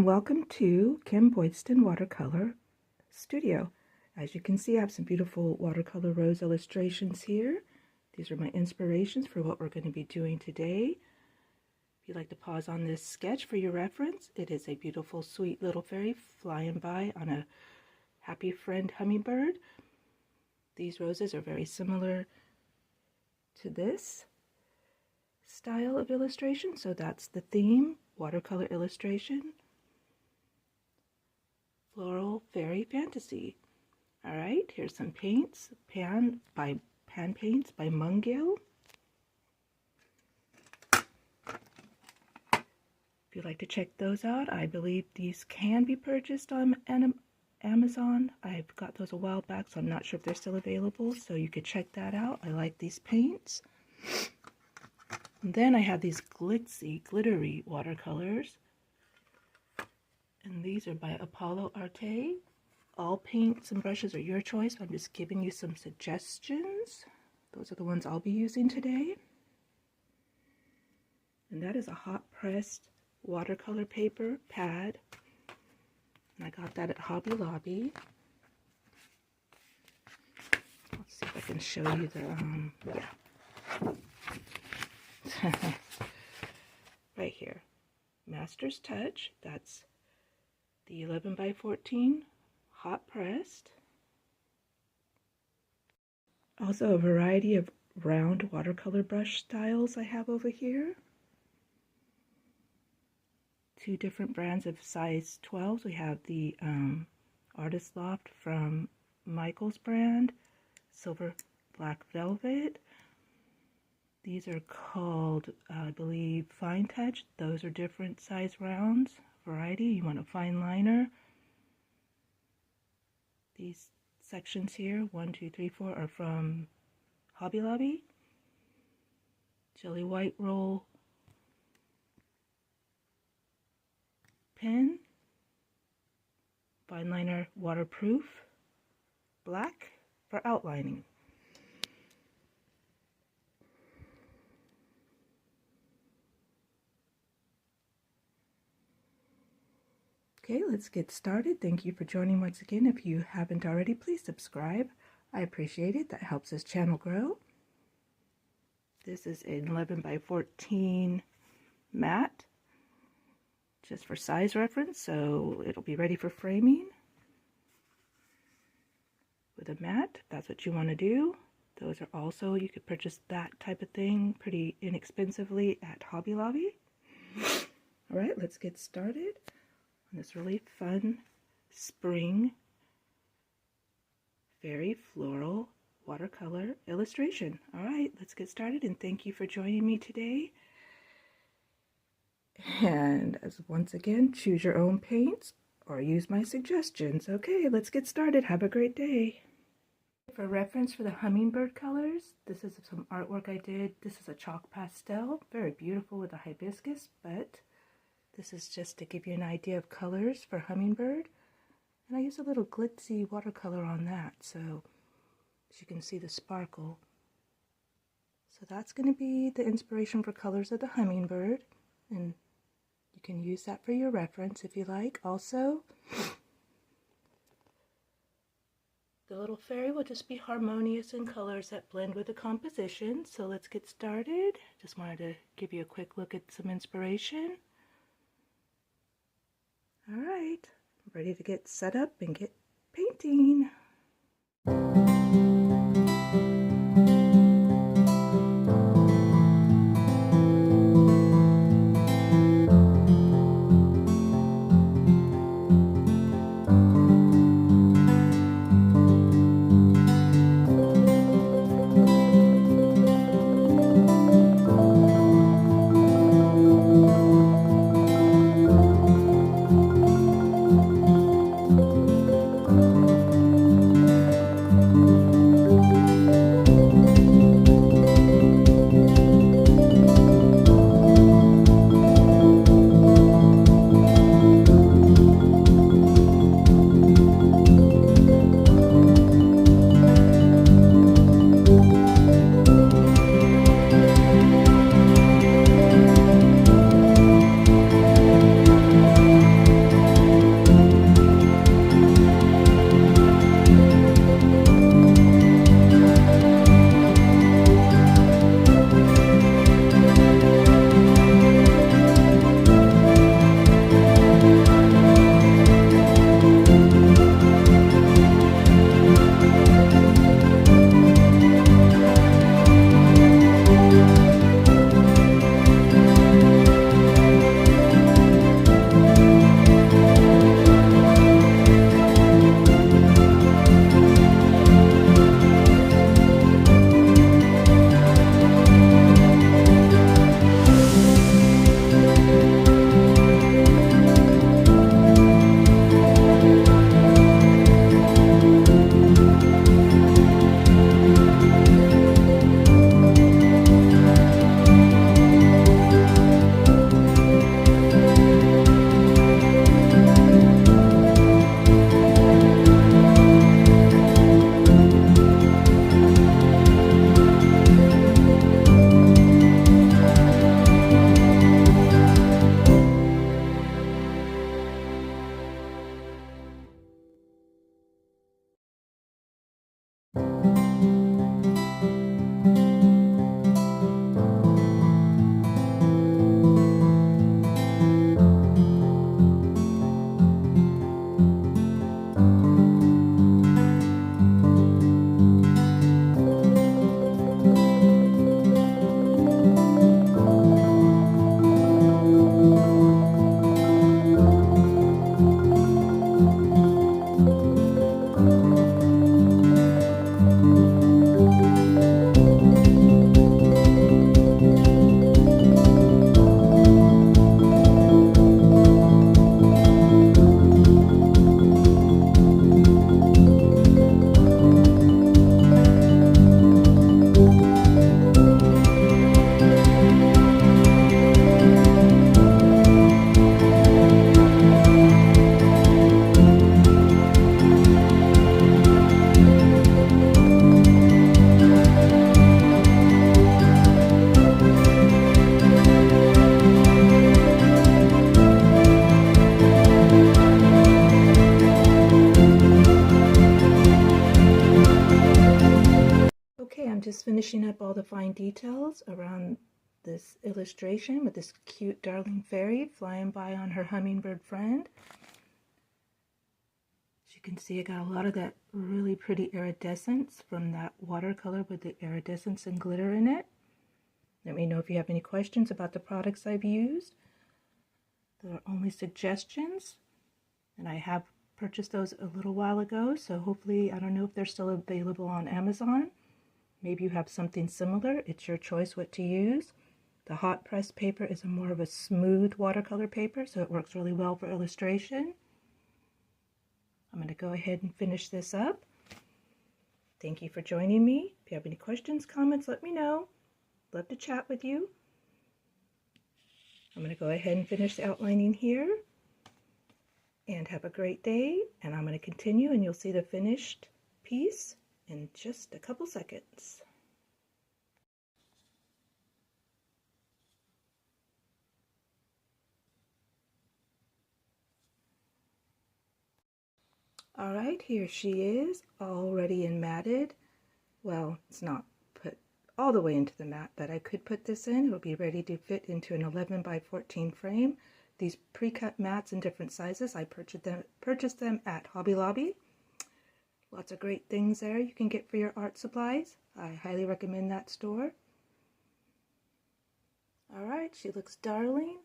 Welcome to Kim Boydston Watercolor Studio. As you can see, I have some beautiful watercolor rose illustrations here. These are my inspirations for what we're going to be doing today. If you'd like to pause on this sketch for your reference, it is a beautiful, sweet little fairy flying by on a happy friend hummingbird. These roses are very similar to this style of illustration, so that's the theme, watercolor illustration. Floral Fairy Fantasy. Alright, here's some paints. Pan paints by Mungyo. If you'd like to check those out, I believe these can be purchased on Amazon. I've got those a while back, so I'm not sure if they're still available, so you could check that out. I like these paints. And then I have these glittery watercolors. And these are by Apollo Arte. All paints and brushes are your choice. I'm just giving you some suggestions. Those are the ones I'll be using today. And that is a hot pressed watercolor paper pad. And I got that at Hobby Lobby. Let's see if I can show you the, right here. Master's Touch. That's the 11 by 14 hot pressed. Also a variety of round watercolor brush styles I have over here. Two different brands of size 12s. We have the Artist Loft from Michael's brand, Silver Black Velvet. These are called, I believe, Fine Touch. Those are different size rounds. Variety. You want a fine liner. These sections here, 1, 2, 3, 4, are from Hobby Lobby. Jelly White Roll pen. Fine liner waterproof. Black for outlining. Okay, let's get started. Thank you for joining once again. If you haven't already, please subscribe. I appreciate it. That helps this channel grow. This is an 11 by 14 mat, just for size reference, so it'll be ready for framing with a mat, if that's what you want to do. Those are also, you could purchase that type of thing pretty inexpensively at Hobby Lobby. All right, let's get started on this really fun spring fairy floral watercolor illustration. All right, let's get started, and thank you for joining me today. And as once again, choose your own paints or use my suggestions. Okay, let's get started. Have a great day. For reference for the hummingbird colors, this is some artwork I did. This is a chalk pastel, very beautiful with a hibiscus, but this is just to give you an idea of colors for hummingbird. And I use a little glitzy watercolor on that, so as you can see the sparkle. So that's going to be the inspiration for colors of the hummingbird, and you can use that for your reference if you like. Also, the little fairy will just be harmonious in colors that blend with the composition. So let's get started. Just wanted to give you a quick look at some inspiration. All right, ready to get set up and get painting. just finishing up all the fine details around this illustration with this cute darling fairy flying by on her hummingbird friend. As you can see, I got a lot of that really pretty iridescence from that watercolor with the iridescence and glitter in it. Let me know if you have any questions about the products I've used. There are only suggestions, and I have purchased those a little while ago, so hopefully, I don't know if they're still available on Amazon. Maybe you have something similar. It's your choice what to use. The hot press paper is more of a smooth watercolor paper, so it works really well for illustration. I'm going to go ahead and finish this up. Thank you for joining me. If you have any questions, comments, let me know. Love to chat with you. I'm going to go ahead and finish the outlining here. And have a great day. And I'm going to continue, and you'll see the finished piece in just a couple seconds. All right, here she is, all ready and matted. Well, it's not put all the way into the mat, but I could put this in. It'll be ready to fit into an 11 by 14 frame. These pre-cut mats in different sizes, I purchased them at Hobby Lobby. Lots of great things there you can get for your art supplies. I highly recommend that store. All right, she looks darling.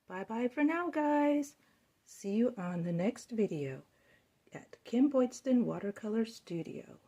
Bye-bye for now, guys. See you on the next video at Kim Boydston Watercolor Studio.